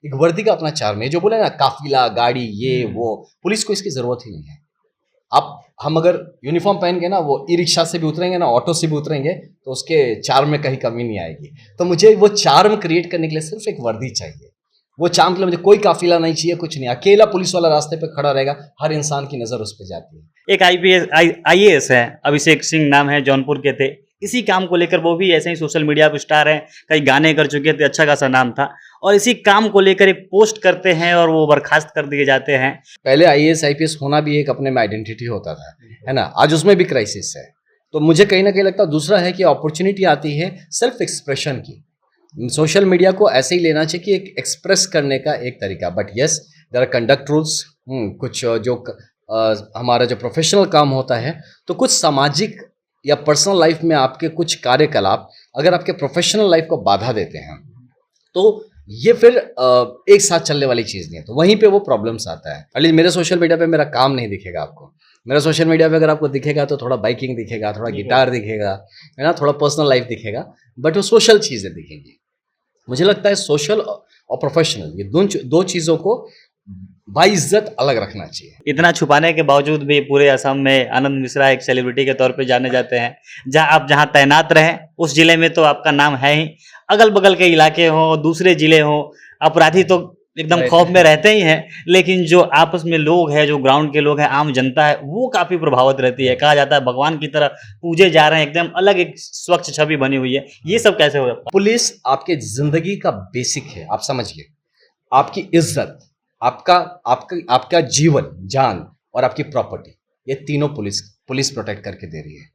एक वर्दी का अपना चार्म है, जो बोले ना काफिला, गाड़ी, ये वो, पुलिस को इसकी ज़रूरत ही नहीं है। हम अगर यूनिफ़ॉर्म पहन के ना वो ई-रिक्शा से भी उतरेंगे ना, ऑटो से भी उतरेंगे, तो उसके चार्म में कहीं कमी नहीं आएगी। तो मुझे वो चार्म क्रिएट करने के लिए सिर्फ़ एक वर्दी चाहिए। वो चार्म के लिए मुझे कोई काफ़िला नहीं चाहिए, कुछ नहीं। अकेला पुलिस वाला रास्ते पे खड़ा रहेगा, हर इंसान की नज़र उस पे जाती है। एक आईएएस है, अभिषेक सिंह नाम है, जौनपुर के थे। इसी काम को लेकर वो भी ऐसे ही सोशल मीडिया पे स्टार हैं, कई गाने कर चुके थे, अच्छा खासा नाम था और इसी काम को लेकर एक पोस्ट करते हैं और वो बर्खास्त कर दिए जाते हैं। पहले आईएएस, आईपीएस होना भी एक अपने में आइडेंटिटी होता था, है ना? आज उसमें भी क्राइसिस है। तो मुझे कहीं न कहीं लगता है दूसरा है कि अपॉर्च्युनिटी आती है सेल्फ एक्सप्रेशन की। सोशल मीडिया को ऐसे ही लेना चाहिए कि एक एक्सप्रेस करने का एक तरीका, but yes there are conduct rules. कुछ हमारा जो प्रोफेशनल काम होता है, तो कुछ सामाजिक या पर्सनल लाइफ में आपके कुछ कार्यकलाप अगर आपके प्रोफेशनल लाइफ को बाधा देते हैं, तो ये फिर एक साथ चलने वाली चीज़ नहीं है। तो वहीं पे वो प्रॉब्लम्स आता है। एटलीस्ट मेरे सोशल मीडिया पे मेरा काम नहीं दिखेगा आपको। मेरा सोशल मीडिया पे अगर आपको दिखेगा तो थोड़ा बाइकिंग दिखेगा, थोड़ा गिटार दिखेगा, है ना? थोड़ा पर्सनल लाइफ दिखेगा, बट वो सोशल चीज़ें दिखेंगी। मुझे लगता है सोशल और प्रोफेशनल, ये दो चीज़ों को बाइज्जत अलग रखना चाहिए। इतना छुपाने के बावजूद भी पूरे असम में आनंद मिश्रा एक सेलिब्रिटी के तौर पे जाने जाते हैं। जहाँ तैनात रहें उस ज़िले में तो आपका नाम है ही, अगल-बगल के इलाके हों, दूसरे ज़िले हों, अपराधी तो एकदम खौफ में रहते ही हैं, लेकिन जो आपस में लोग हैं, जो ग्राउंड के लोग हैं, आम जनता है, वो काफ़ी प्रभावित रहती है। कहा जाता है भगवान की तरह पूजे जा रहे हैं, एकदम अलग एक स्वच्छ छवि बनी हुई है। ये सब कैसे हो? पुलिस आपके ज़िंदगी का बेसिक है, आप समझिए। आपकी इज़्ज़त, आपका आपका आपका जीवन, जान और आपकी प्रॉपर्टी, ये तीनों पुलिस प्रोटेक्ट करके दे रही है।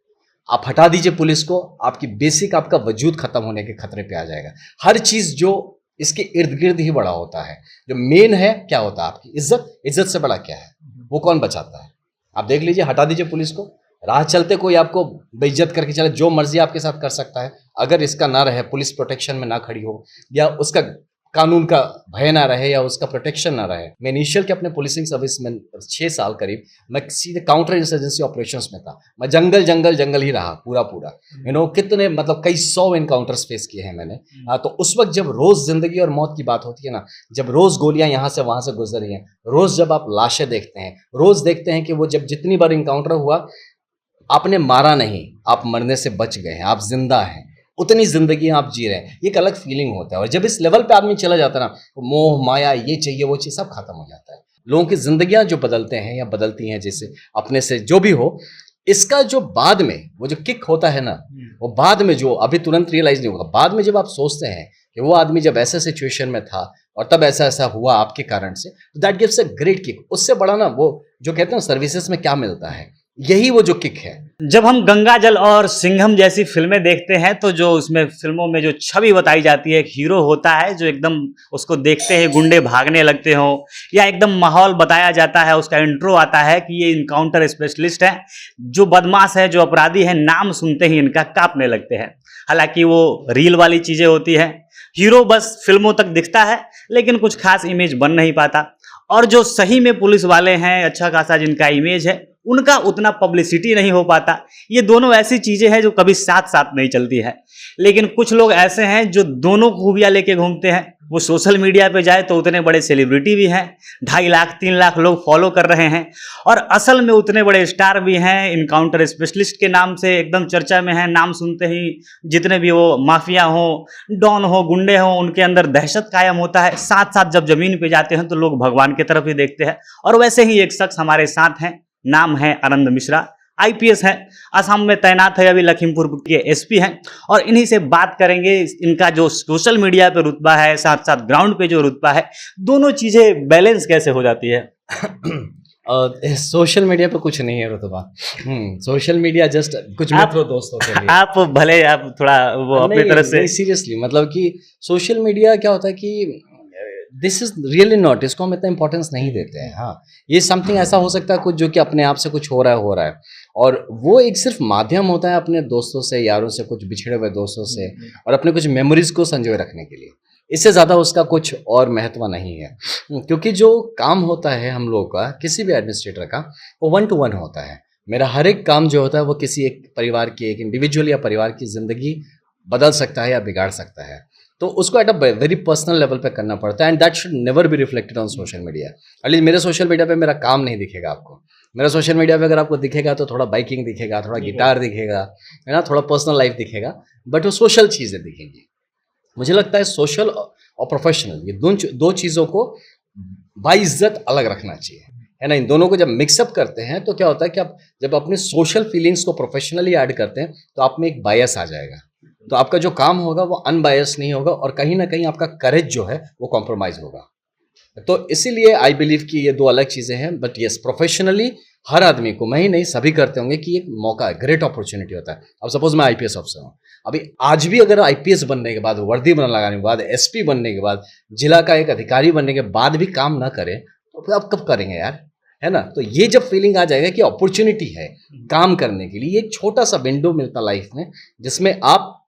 आप हटा दीजिए पुलिस को, आपकी बेसिक आपका वजूद खत्म होने के खतरे पे आ जाएगा। हर चीज़ जो इसके इर्द-गिर्द ही बड़ा होता है। जो मेन है क्या होता है? आपकी इज़्ज़त, इज़्ज़त से बड़ा क्या है? वो कौन बचाता है? आप देख लीजिए, हटा दीजिए पुलिस को, राह चलते कोई आपको बेइज्जत करके चले, जो मर्ज़ी आपके साथ कर सकता है। अगर इसका ना रहे, पुलिस प्रोटेक्शन में ना खड़ी हो या उसका कानून का भय ना रहे या उसका प्रोटेक्शन ना रहे। मैं इनिशियल के अपने पुलिसिंग सर्विस में 6 साल करीब मैं सीधे काउंटर इंसर्जेंसी ऑपरेशंस में था। मैं जंगल ही रहा पूरा। कितने मतलब कई 100 एनकाउंटर्स फेस किए हैं मैंने। तो उस वक़्त जब रोज़ ज़िंदगी और मौत की बात होती है ना, जब रोज़ गोलियाँ यहाँ से वहाँ से गुज़र रही हैं, रोज़ जब आप लाशें देखते हैं, रोज़ देखते हैं कि वो जब जितनी बार एनकाउंटर हुआ, आपने मारा नहीं, आप मरने से बच गए हैं, आप ज़िंदा हैं। उतनी ज़िंदगी आप जी रहे हैं, ये एक अलग फीलिंग होता है। और जब इस लेवल पे आदमी चला जाता है ना, मोह, माया, ये चाहिए, वो चाहिए, सब खत्म हो जाता है। लोगों की ज़िंदगियाँ जो बदलते हैं या बदलती हैं, जैसे अपने से जो भी हो, इसका जो बाद में वो जो किक होता है ना, वो बाद में जो अभी तुरंत रियलाइज़ नहीं होगा। बाद में जब आप सोचते हैं कि वो आदमी जब ऐसे सिचुएशन में था और तब ऐसा-ऐसा हुआ आपके कारण से, that gives a great kick. उससे बड़ा ना वो जो कहते हैं ना सर्विसेज़ में क्या मिलता है, यही वो जो किक है। जब हम गंगा जल और सिंघम जैसी फिल्में देखते हैं तो जो उसमें फिल्मों में जो छवि बताई जाती है, एक हीरो होता है जो एकदम उसको देखते ही गुंडे भागने लगते हो, या एकदम माहौल बताया जाता है, उसका इंट्रो आता है कि ये इनकाउंटर स्पेशलिस्ट है, जो बदमाश है, जो अपराधी है, नाम सुनते ही इनका कांपने लगते हैं। हालांकि वो रील वाली चीज़ें होती है, हीरो बस फिल्मों तक दिखता है लेकिन कुछ खास इमेज बन नहीं पाता। और जो सही में पुलिस वाले हैं, अच्छा खासा जिनका इमेज है, उनका उतना पब्लिसिटी नहीं हो पाता। ये दोनों ऐसी चीज़ें हैं जो कभी साथ साथ नहीं चलती है। लेकिन कुछ लोग ऐसे हैं जो दोनों खूबियाँ लेके घूमते हैं। वो सोशल मीडिया पे जाए तो उतने बड़े सेलिब्रिटी भी हैं, 2.5 लाख 3 लाख लोग फॉलो कर रहे हैं, और असल में उतने बड़े स्टार भी हैं, इनकाउंटर स्पेशलिस्ट के नाम से एकदम चर्चा में हैं। नाम सुनते ही जितने भी वो माफिया हों, डॉन हो, गुंडे हों, उनके अंदर दहशत कायम होता है। साथ साथ जब जमीन पे जाते हैं तो लोग भगवान की तरफ ही देखते हैं। और वैसे ही एक शख्स हमारे साथ हैं, नाम है आनंद मिश्रा, आईपीएस है, असम में तैनात है, अभी लखीमपुर के एसपी हैं, और इन्हीं से बात करेंगे इनका जो सोशल मीडिया पे रुतबा है, साथ साथ ग्राउंड पे जो रुतबा है, दोनों चीज़ें बैलेंस कैसे हो जाती है। सोशल मीडिया पे कुछ नहीं है रुतबा। सोशल मीडिया जस्ट कुछ मित्रों दोस्तों के लिए। आप भले आप थोड़ा वो अपनी तरफ से सीरियसली मतलब कि सोशल मीडिया क्या होता है कि दिस इज रियली नॉट, इसको हम इतना इंपॉर्टेंस नहीं देते हैं। हाँ, ये समथिंग ऐसा हो सकता है कुछ जो कि अपने आप से कुछ हो रहा है, और वो एक सिर्फ माध्यम होता है अपने दोस्तों से, यारों से, कुछ बिछड़े हुए दोस्तों से, और अपने कुछ मेमोरीज को संजोए रखने के लिए। इससे ज़्यादा उसका कुछ और महत्व नहीं है, क्योंकि जो काम होता है हम लोगों का, किसी भी एडमिनिस्ट्रेटर का, वो 1 to 1 होता है। मेरा हर एक काम जो होता है वो किसी एक परिवार की, एक इंडिविजुअल या परिवार की ज़िंदगी बदल सकता है या बिगाड़ सकता है। तो उसको at a very personal level पे करना पड़ता है, and that should never be reflected on social media. At least मेरे सोशल मीडिया पे मेरा काम नहीं दिखेगा आपको। मेरा सोशल मीडिया पे अगर आपको दिखेगा तो थोड़ा बाइकिंग दिखेगा, थोड़ा गिटार दिखेगा, है ना, थोड़ा पर्सनल लाइफ दिखेगा, बट वो सोशल चीज़ें दिखेंगी। मुझे लगता है सोशल और प्रोफेशनल ये दो चीज़ों को बाइज्जत अलग रखना चाहिए, है ना। इन दोनों को जब मिक्सअप करते हैं तो क्या होता है कि आप जब अपने सोशल फीलिंग्स को प्रोफेशनली ऐड करते हैं तो आप में एक बायस आ जाएगा, तो आपका जो काम होगा वो अनबायस नहीं होगा, और कहीं ना कहीं आपका करेज जो है वो कॉम्प्रोमाइज होगा। तो इसीलिए आई बिलीव कि ये दो अलग चीज़ें हैं, बट यस प्रोफेशनली हर आदमी को, मैं ही नहीं सभी करते होंगे कि एक मौका है, ग्रेट अपॉर्चुनिटी होता है। अब सपोज मैं आईपीएस ऑफिसर हूँ, अभी आज भी अगर आईपीएस बनने के बाद, वर्दी बना लगाने के बाद, एसपी बनने के बाद, जिला का एक अधिकारी बनने के बाद भी काम ना करें तो फिर आप कब करेंगे यार, है ना। तो ये जब फीलिंग आ जाएगा कि अपॉर्चुनिटी है काम करने के लिए, एक छोटा सा विंडो मिलता लाइफ में जिसमें आप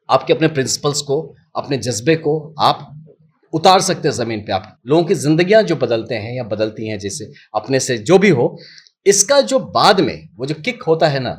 आपके अपने प्रिंसिपल्स को, अपने जज्बे को आप उतार सकते हैं ज़मीन पे। आप लोगों की ज़िंदगियां जो बदलते हैं या बदलती हैं, जैसे अपने से जो भी हो, इसका जो बाद में वो जो किक होता है ना,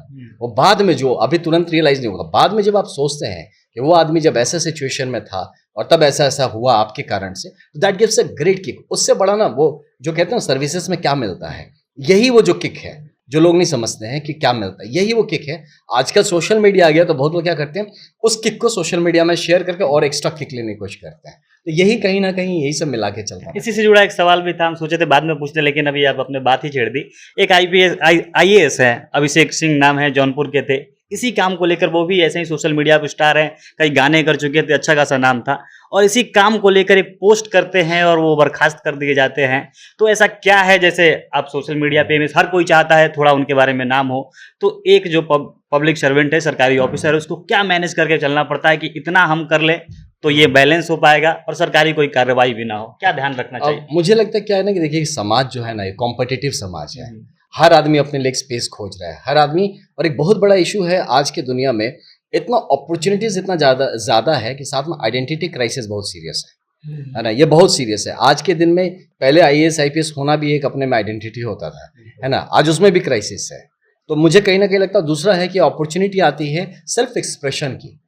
वो बाद में जो अभी तुरंत रियलाइज नहीं होगा, बाद में जब आप सोचते हैं कि वो आदमी जब ऐसे सिचुएशन में था और तब ऐसा ऐसा हुआ आपके कारण से, तो that gives a great kick. उससे बड़ा ना वो जो कहते हैं सर्विसेज में क्या मिलता है, यही वो जो किक है जो लोग नहीं समझते हैं कि क्या मिलता है, यही वो किक है। आजकल सोशल मीडिया आ गया तो बहुत लोग क्या करते हैं, उस किक को सोशल मीडिया में शेयर करके और एक्स्ट्रा किक लेने की कोशिश करते हैं। तो यही कहीं ना कहीं यही सब मिला के चलता है। इसी से जुड़ा एक सवाल भी था, हम सोचे थे बाद में पूछते, लेकिन अभी आप अपने बात ही छेड़ दी। एक आईएएस है, अभिषेक सिंह नाम है, जौनपुर के थे। इसी काम को लेकर वो भी ऐसे ही सोशल मीडिया पर स्टार हैं, कई गाने कर चुके थे, अच्छा खासा नाम था, और इसी काम को लेकर एक पोस्ट करते हैं और वो बर्खास्त कर दिए जाते हैं। तो ऐसा क्या है, जैसे आप सोशल मीडिया पे हर कोई चाहता है थोड़ा उनके बारे में नाम हो, तो एक जो पब्लिक सर्वेंट है, सरकारी ऑफिसर है, उसको क्या मैनेज करके चलना पड़ता है कि इतना हम कर लें तो ये बैलेंस हो पाएगा और सरकारी कोई कार्रवाई भी ना हो, क्या ध्यान रखना चाहिए? मुझे लगता है क्या है ना कि देखिए समाज जो है ना, ये कॉम्पिटिटिव समाज है। हर आदमी अपने लिए स्पेस खोज रहा है, हर आदमी। और एक बहुत बड़ा इशू है आज की दुनिया में, इतना अपॉर्चुनिटीज इतना ज़्यादा है कि साथ में आइडेंटिटी क्राइसिस बहुत सीरियस है ना। ये बहुत सीरियस है आज के दिन में। पहले आईएएस आईपीएस होना भी एक अपने में आइडेंटिटी होता था, है ना, आज उसमें भी क्राइसिस है। तो मुझे कहीं ना कहीं लगता है दूसरा है कि अपॉर्चुनिटी आती है सेल्फ एक्सप्रेशन की।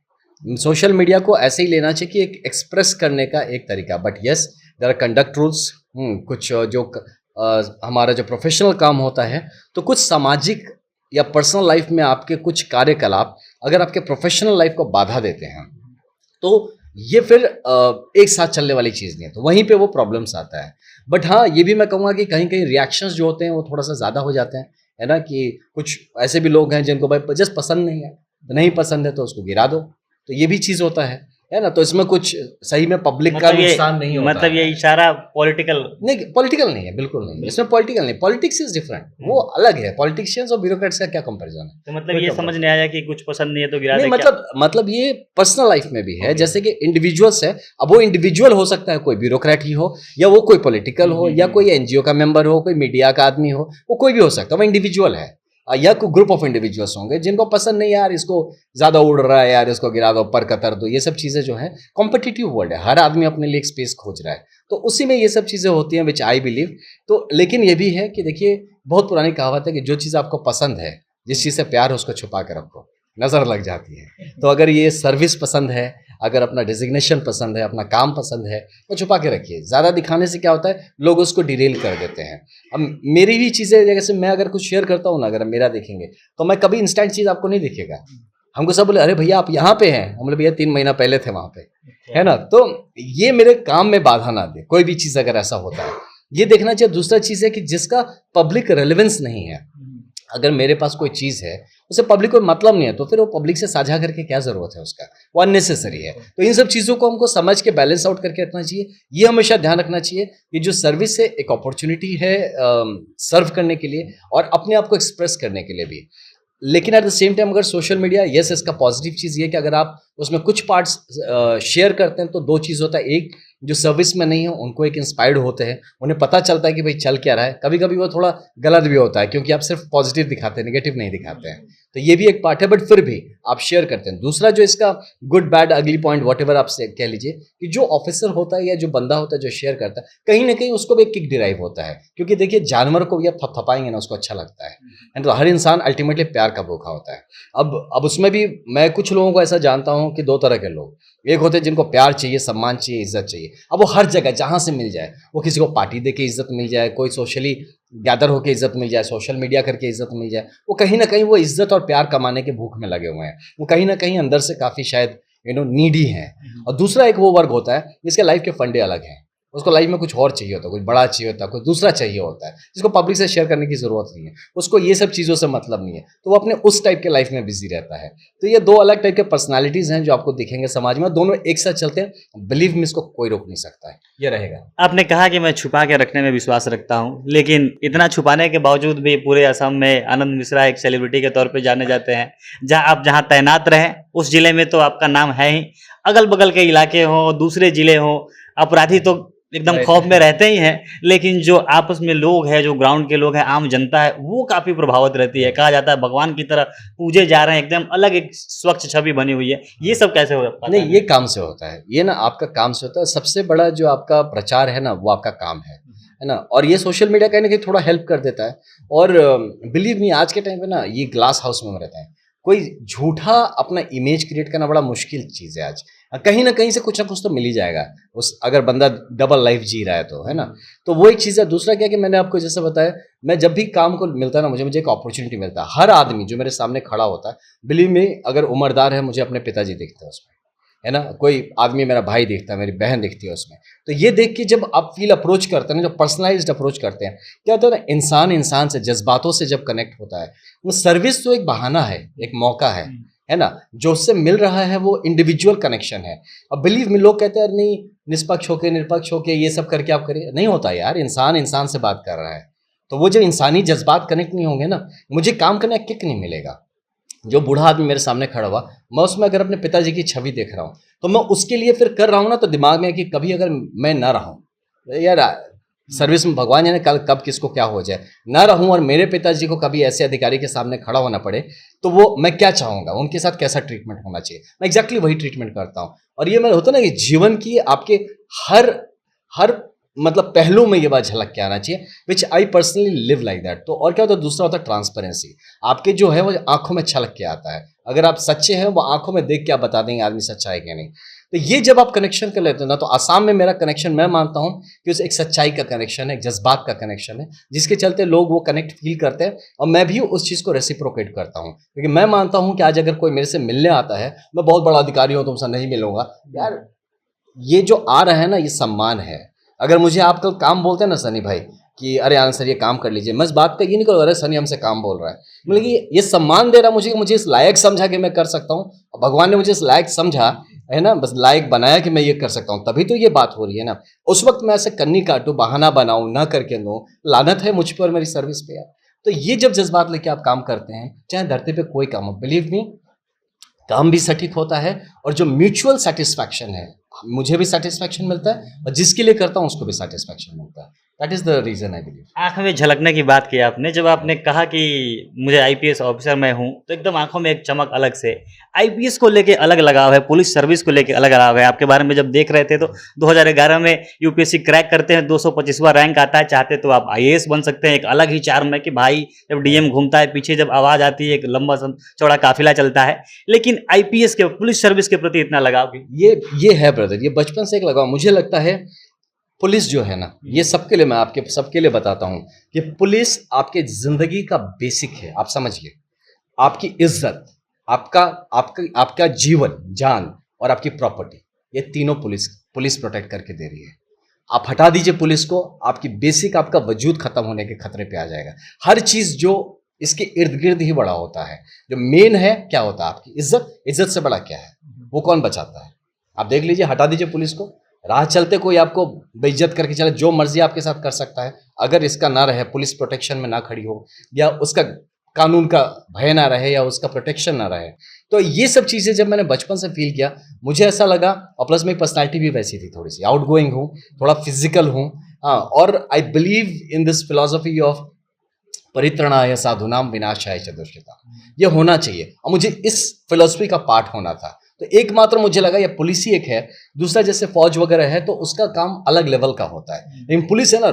सोशल मीडिया को ऐसे ही लेना चाहिए कि एक एक्सप्रेस करने का एक तरीका, but yes there are conduct rules. कुछ जो हमारा जो प्रोफेशनल काम होता है, तो कुछ सामाजिक या पर्सनल लाइफ में आपके कुछ कार्यकलाप अगर आपके प्रोफेशनल लाइफ को बाधा देते हैं तो ये फिर एक साथ चलने वाली चीज़ नहीं है, तो वहीं पे वो प्रॉब्लम्स आता है। बट हाँ, ये भी मैं कहूँगा कि कहीं कहीं रिएक्शंस जो होते हैं वो थोड़ा सा ज़्यादा हो जाते हैं, है ना, कि कुछ ऐसे भी लोग हैं जिनको भाई जस्ट पसंद नहीं है, तो नहीं पसंद है तो उसको गिरा दो, तो ये भी चीज़ होता है ना। तो इसमें कुछ सही में पब्लिक का नुकसान नहीं होता। मतलब ये इशारा पॉलिटिकल नहीं, पॉलिटिकल नहीं है, बिल्कुल नहीं, इसमें पॉलिटिकल नहीं। पॉलिटिक्स इज डिफरेंट, वो अलग है। पॉलिटिशियंस और ब्यूरोक्रेट्स का क्या कंपैरिजन है? तो मतलब ये समझ नहीं आया कि कुछ पसंद नहीं है तो गिरा दे। मतलब ये पर्सनल लाइफ में भी है, जैसे कि इंडिविजुअल्स है। अब वो इंडिविजुअल हो सकता है, कोई ब्यूरोक्रेट ही हो, या वो कोई पॉलिटिकल हो, या कोई एनजीओ का मेंबर हो, कोई मीडिया का आदमी हो, वो कोई भी हो सकता है, वो इंडिविजुअल है। या कोई ग्रुप ऑफ इंडिविजुअल्स होंगे जिनको पसंद नहीं, यार इसको ज़्यादा उड़ रहा है, यार इसको गिरा दो, पर कतर दो। ये सब चीज़ें जो है कॉम्पिटिटिव वर्ल्ड है, हर आदमी अपने लिए एक स्पेस खोज रहा है, तो उसी में ये सब चीज़ें होती हैं, विच आई बिलीव। तो लेकिन ये भी है कि देखिए, बहुत पुरानी कहावत है कि जो चीज़ आपको पसंद है, जिस चीज़ से प्यार है, उसको छुपा के रखो, नज़र लग जाती है। तो अगर ये सर्विस पसंद है, अगर अपना डिजिग्नेशन पसंद है, अपना काम पसंद है, तो छुपा के रखिए। ज़्यादा दिखाने से क्या होता है, लोग उसको डिरेल कर देते हैं। अब मेरी भी चीज़ें, जैसे मैं अगर कुछ शेयर करता हूँ ना, अगर मेरा देखेंगे तो मैं कभी इंस्टेंट चीज़ आपको नहीं दिखेगा। हमको सब बोले, अरे भैया आप यहाँ पे हैं, हम बोले भैया 3 महीना पहले थे वहाँ पे, है ना। तो ये मेरे काम में बाधा ना दे, कोई भी चीज़ अगर ऐसा होता है, ये देखना चाहिए। दूसरा चीज़ है कि जिसका पब्लिक रेलेवेंस नहीं है, अगर मेरे पास कोई चीज़ है उसे पब्लिक को मतलब नहीं है, तो फिर वो पब्लिक से साझा करके क्या ज़रूरत है उसका, वो अननेसेसरी है। तो इन सब चीज़ों को हमको समझ के बैलेंस आउट करके रखना चाहिए। ये हमेशा ध्यान रखना चाहिए कि जो सर्विस है एक अपॉर्चुनिटी है सर्व करने के लिए और अपने आप को एक्सप्रेस करने के लिए भी। लेकिन एट द सेम टाइम अगर सोशल मीडिया, यस, इसका पॉजिटिव चीज़ ये कि अगर आप उसमें कुछ पार्ट्स शेयर करते हैं तो दो चीज़ होता है। एक, जो सर्विस में नहीं है उनको एक इंस्पायर्ड होते हैं, उन्हें पता चलता है कि भाई चल क्या रहा है। कभी कभी वो थोड़ा गलत भी होता है क्योंकि आप सिर्फ पॉजिटिव दिखाते हैं, नेगेटिव नहीं दिखाते हैं, तो ये भी एक पार्ट है, बट फिर भी आप शेयर करते हैं। दूसरा जो इसका गुड बैड अगली पॉइंट वॉट एवर आप कह लीजिए, कि जो ऑफिसर होता है या जो बंदा होता है जो शेयर करता है, कहीं ना कहीं उसको भी एक किक डिराइव होता है, क्योंकि देखिए जानवर को भी आप थपथपाएंगे ना, उसको अच्छा लगता है। एंड तो हर इंसान अल्टीमेटली प्यार का भूखा होता है। अब उसमें भी मैं कुछ लोगों को ऐसा जानता हूँ कि दो तरह के लोग, एक होते हैं जिनको प्यार चाहिए, सम्मान चाहिए, इज्जत चाहिए। अब वो हर जगह जहाँ से मिल जाए, वो किसी को पार्टी दे के इज्जत मिल जाए, कोई सोशली गैदर होकर इज्जत मिल जाए, सोशल मीडिया करके इज्जत मिल जाए, वो कहीं ना कहीं वो इज्जत और प्यार कमाने के भूख में लगे हुए हैं। वो कहीं ना कहीं अंदर से काफ़ी शायद नीडी हैं। और दूसरा एक वो वर्ग होता है जिसके लाइफ के फंडे अलग हैं, उसको लाइफ में कुछ और चाहिए होता है, कुछ बड़ा चाहिए होता है, कुछ दूसरा चाहिए होता है, जिसको पब्लिक से शेयर करने की ज़रूरत नहीं है, उसको ये सब चीज़ों से मतलब नहीं है, तो वो अपने उस टाइप के लाइफ में बिजी रहता है। तो ये दो अलग टाइप के पर्सनालिटीज़ हैं जो आपको दिखेंगे समाज में, दोनों एक साथ चलते हैं। बिलीव में इसको कोई रोक नहीं सकता है, ये रहेगा। आपने कहा कि मैं छुपा के रखने में विश्वास रखता हूँ, लेकिन इतना छुपाने के बावजूद भी पूरे असम में आनंद मिश्रा एक सेलिब्रिटी के तौर पे जाने जाते हैं। जहाँ तैनात रहें उस जिले में तो आपका नाम है ही, अगल बगल के इलाके हों, दूसरे जिले हों, अपराधी तो एकदम खौफ में रहते ही हैं, लेकिन जो आपस में लोग हैं, जो ग्राउंड के लोग हैं, आम जनता है, वो काफ़ी प्रभावित रहती है। कहा जाता है भगवान की तरह पूजे जा रहे हैं, एकदम अलग एक स्वच्छ छवि बनी हुई है। ये सब कैसे हो पाता है? नहीं, ये काम से होता है, ये ना आपका काम से होता है। सबसे बड़ा जो आपका प्रचार है ना, वो आपका काम है ना। और ये सोशल मीडिया कहीं ना कहीं थोड़ा हेल्प कर देता है। और बिलीव मी, आज के टाइम पे ना ये ग्लास हाउस में रहते हैं, कोई झूठा अपना इमेज क्रिएट करना बड़ा मुश्किल चीज़ है आज। कहीं ना कहीं से कुछ ना कुछ तो मिल ही जाएगा उस, अगर बंदा डबल लाइफ जी रहा है तो, है ना। तो वो एक चीज़ है। दूसरा क्या कि मैंने आपको जैसे बताया, मैं जब भी काम को मिलता है ना, मुझे एक अपॉर्चुनिटी मिलता है। हर आदमी जो मेरे सामने खड़ा होता है, बिलीव मी, अगर उम्रदार है, मुझे अपने पिताजी दिखते हैं उसमें, है ना। कोई आदमी मेरा भाई दिखता है, मेरी बहन दिखती है उसमें। तो ये देख के जब आप फील अप्रोच करते हैं ना, जो पर्सनलाइज्ड अप्रोच करते हैं, क्या होता है ना, इंसान इंसान से जज्बातों से जब कनेक्ट होता है, वो सर्विस तो एक बहाना है, एक मौका है ना। जो उससे मिल रहा है वो इंडिविजुअल कनेक्शन है। अब बिलीव मी, लोग कहते हैं नहीं, निष्पक्ष होके निरपक्ष होके ये सब करके आप करिए, नहीं होता यार। इंसान इंसान से बात कर रहा है, तो वो जो इंसानी जज्बात कनेक्ट नहीं होंगे ना, मुझे काम करने का किक नहीं मिलेगा। जो बूढ़ा आदमी मेरे सामने खड़ा हुआ, मैं उसमें अगर अपने पिताजी की छवि देख रहा हूँ, तो मैं उसके लिए फिर कर रहा हूँ ना, तो दिमाग में है कि कभी अगर मैं ना रहूँ यार, सर्विस में भगवान जाने कल कब किसको क्या हो जाए, ना रहूँ और मेरे पिताजी को कभी ऐसे अधिकारी के सामने खड़ा होना पड़े, तो वो मैं क्या चाहूँगा, उनके साथ कैसा ट्रीटमेंट होना चाहिए। मैं एग्जैक्टली वही ट्रीटमेंट करता हूँ। और ये मैं होता ना कि जीवन की आपके हर हर मतलब पहलू में ये बात झलक के आना चाहिए, which I personally live like that. तो और क्या होता है, दूसरा होता है ट्रांसपेरेंसी। आपके जो है वो आंखों में छलक के आता है। अगर आप सच्चे हैं, वो आंखों में देख के आप बता देंगे आदमी सच्चा है कि नहीं। तो ये जब आप कनेक्शन कर लेते हो ना, तो आसाम में मेरा कनेक्शन, मैं मानता हूँ कि उस एक सच्चाई का कनेक्शन है, एक जज्बात का कनेक्शन है, जिसके चलते लोग वो कनेक्ट फील करते हैं। और मैं भी उस चीज़ को रेसिप्रोकेट करता हूँ, क्योंकि मैं मानता हूँ कि आज अगर कोई मेरे से मिलने आता है, मैं बहुत बड़ा अधिकारी हूँ, तुमसे नहीं मिलूंगा यार। ये जो आ रहा है ना, ये सम्मान है। अगर मुझे आप कल काम बोलते हैं ना सनी भाई कि अरे आनंद सर ये काम कर लीजिए, मैं इस बात का ये नहीं करूँ अरे सनी हमसे काम बोल रहा है, मतलब कि ये सम्मान दे रहा मुझे कि मुझे इस लायक समझा कि मैं कर सकता हूँ। और भगवान ने मुझे इस लायक समझा, है ना, बस लायक बनाया कि मैं ये कर सकता हूँ, तभी तो ये बात हो रही है ना। उस वक्त मैं ऐसे कन्नी काटूँ, बहाना बनाऊँ, ना करके दूँ, लानत है मुझ पर, मेरी सर्विस पे यार। तो ये जब जज्बात लेके आप काम करते हैं, चाहे धरती पे कोई काम हो, बिलीव मी, काम भी सटीक होता है। और जो म्यूचुअल सेटिस्फैक्शन है, मुझे भी सेटिस्फैक्शन मिलता है और जिसके लिए करता हूँ उसको भी सेटिस्फैक्शन मिलता है। That is the reason I believe. आँख में झलकने की बात की आपने, जब आपने कहा कि मुझे आईपीएस ऑफिसर मैं हूँ, तो एकदम आंखों में एक चमक अलग से। आईपीएस को लेके अलग लगाव है, पुलिस सर्विस को लेके अलग लगाव है। आपके बारे में जब देख रहे थे तो 2011 में यूपीएससी क्रैक करते हैं, 225वां रैंक आता है, चाहते तो आप आईएएस बन सकते हैं। एक अलग ही चार्म है कि भाई जब डीएम घूमता है, पीछे जब आवाज़ आती है, एक लंबा चौड़ा काफिला चलता है। लेकिन आईपीएस के, पुलिस सर्विस के प्रति इतना लगाव क्यों? ये है ब्रदर, ये बचपन से एक लगाव। मुझे लगता है पुलिस जो है ना, ये सबके लिए, मैं आपके सबके लिए बताता हूँ कि पुलिस आपके ज़िंदगी का बेसिक है। आप समझिए, आपकी इज्जत, आपका आपका आपका जीवन, जान और आपकी प्रॉपर्टी, ये तीनों पुलिस प्रोटेक्ट करके दे रही है। आप हटा दीजिए पुलिस को, आपकी बेसिक, आपका वजूद खत्म होने के खतरे पे आ जाएगा। हर चीज़ जो इसके इर्द गिर्द ही बड़ा होता है। जो मेन है क्या होता है, आपकी इज्जत। इज्जत से बड़ा क्या है, वो कौन बचाता है? आप देख लीजिए, हटा दीजिए पुलिस को, राह चलते कोई आपको बेइज्जत करके चले, जो मर्जी आपके साथ कर सकता है। अगर इसका ना रहे, पुलिस प्रोटेक्शन में ना खड़ी हो, या उसका कानून का भय ना रहे, या उसका प्रोटेक्शन ना रहे, तो ये सब चीज़ें जब मैंने बचपन से फील किया, मुझे ऐसा लगा। और प्लस मेरी पर्सनैलिटी भी वैसी थी, थोड़ी सी आउटगोइंग हूँ, थोड़ा फिजिकल हूँ। हाँ, और I believe in this philosophy of परित्रणाय साधूनाम विनाशाय च दुष्कृताम्। ये होना चाहिए, और मुझे इस फिलॉसफी का पार्ट होना था। तो एकमात्र मुझे लगा ये पुलिस ही एक है। दूसरा जैसे फौज वगैरह है, तो उसका काम अलग लेवल का होता है, लेकिन पुलिस है ना,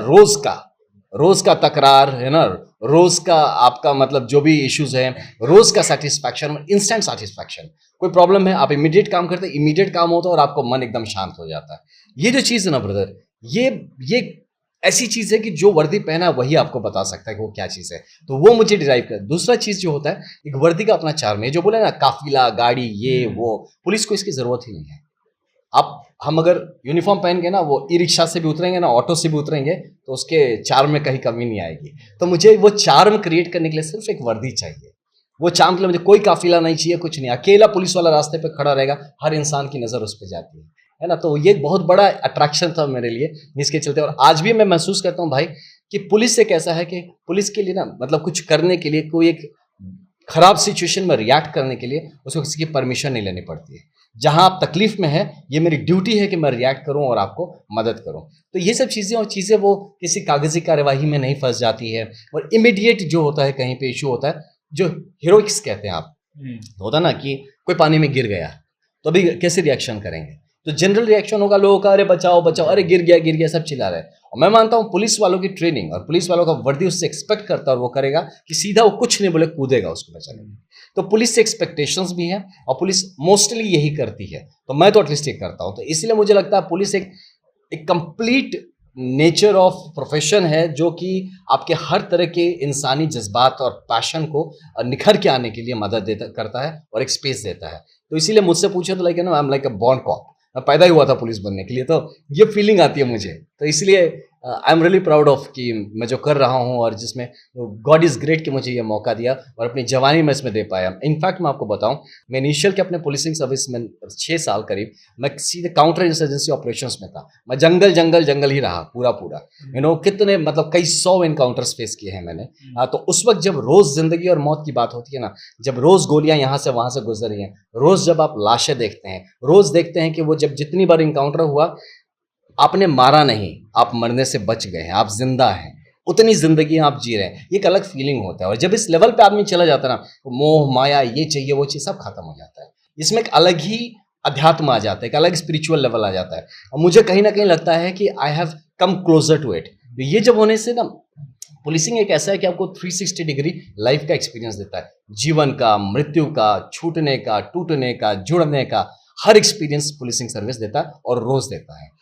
रोज का तकरार है ना, रोज का आपका मतलब जो भी इश्यूज है, रोज का सेटिस्फैक्शन, इंस्टेंट सेटिस्फैक्शन। कोई प्रॉब्लम है, आप इमीडिएट काम करते हैं, इमीडिएट काम होता है और आपको मन एकदम शांत हो जाता है। ये जो चीज़ है ना ब्रदर, ये ऐसी चीज़ है कि जो वर्दी पहना है वही आपको बता सकता है कि वो क्या चीज़ है। तो वो मुझे डिराइव कर। दूसरा चीज़ जो होता है, एक वर्दी का अपना चार्म है। जो बोले ना काफिला, गाड़ी, ये वो, पुलिस को इसकी ज़रूरत ही नहीं है। हम अगर यूनिफॉर्म पहन के ना वो ई रिक्शा से भी उतरेंगे ना, ऑटो से भी उतरेंगे, तो उसके चार्म में कहीं कमी नहीं आएगी। तो मुझे वो चार्म क्रिएट करने के लिए सिर्फ एक वर्दी चाहिए। वो चार्म के लिए मुझे कोई काफिला नहीं चाहिए, कुछ नहीं। अकेला पुलिस वाला रास्ते पे खड़ा रहेगा, हर इंसान की नज़र उस पर जाती है ना। तो ये एक बहुत बड़ा अट्रैक्शन था मेरे लिए, जिसके चलते और आज भी मैं महसूस करता हूँ भाई कि पुलिस एक ऐसा है कि पुलिस के लिए ना मतलब कुछ करने के लिए, कोई एक खराब सिचुएशन में रिएक्ट करने के लिए उसको किसी की परमिशन नहीं लेनी पड़ती है। जहां आप तकलीफ में है, ये मेरी ड्यूटी है कि मैं रिएक्ट करूं और आपको मदद करूं। तो ये सब चीज़ें वो किसी कागजी कार्यवाही में नहीं फंस जाती है। और इमीडिएट जो होता है, कहीं पे इशू होता है, जो हीरोइक्स कहते हैं आप, होता ना कि कोई पानी में गिर गया तो अभी कैसे रिएक्शन करेंगे? तो जनरल रिएक्शन होगा लोगों का, अरे बचाओ बचाओ, अरे गिर गया, सब चिल्ला रहे हैं। और मैं मानता हूँ पुलिस वालों की ट्रेनिंग और पुलिस वालों का वर्दी उससे एक्सपेक्ट करता है, और वो करेगा कि सीधा वो कुछ नहीं बोले कूदेगा उसको बचाने में। तो पुलिस से एक्सपेक्टेशंस भी हैं और पुलिस मोस्टली यही करती है। तो मैं तो एटलीस्ट ये करता हूँ। तो इसलिए मुझे लगता है पुलिस एक कंप्लीट नेचर ऑफ प्रोफेशन है, जो कि आपके हर तरह के इंसानी जज्बात और पैशन को निखर के आने के लिए मदद करता है और एक स्पेस देता है। तो इसीलिए मुझसे पूछे तो like I am like a born cop. मैं पैदा ही हुआ था पुलिस बनने के लिए, तो ये फीलिंग आती है मुझे। तो इसलिए I am really proud of कि मैं जो कर रहा हूँ और जिसमें गॉड इज़ ग्रेट कि मुझे ये मौका दिया और अपनी जवानी में इसमें दे पाया। इनफैक्ट मैं आपको बताऊँ, मैं इनिशियल के अपने पुलिसिंग सर्विस में 6 साल करीब मैं सीधे काउंटर इंसर्जेंसी ऑपरेशंस में था। मैं जंगल ही रहा पूरा। कितने मतलब कई 100 एनकाउंटर्स फेस किए हैं मैंने। तो उस वक्त जब रोज़ ज़िंदगी और मौत की बात होती है ना, जब रोज़ गोलियाँ यहाँ से वहाँ से गुजर रही हैं, रोज़ जब आप लाशें देखते हैं, रोज़ देखते हैं कि वो जब जितनी बार इनकाउंटर हुआ, आपने मारा नहीं, आप मरने से बच गए हैं, आप जिंदा हैं, उतनी जिंदगी आप जी रहे हैं। ये एक अलग फीलिंग होता है। और जब इस लेवल पे आदमी चला जाता है ना, तो मोह माया, ये चाहिए वो चाहिए, सब खत्म हो जाता है। इसमें एक अलग ही अध्यात्म आ जाता है, एक अलग स्पिरिचुअल लेवल आ जाता है। और मुझे कहीं ना कहीं लगता है कि I have come closer to it. ये जब होने से ना, पुलिसिंग एक ऐसा है कि आपको 360 डिग्री लाइफ का एक्सपीरियंस देता है। जीवन का, मृत्यु का, छूटने का, टूटने का, जुड़ने का, हर एक्सपीरियंस पुलिसिंग सर्विस देता है और रोज देता है।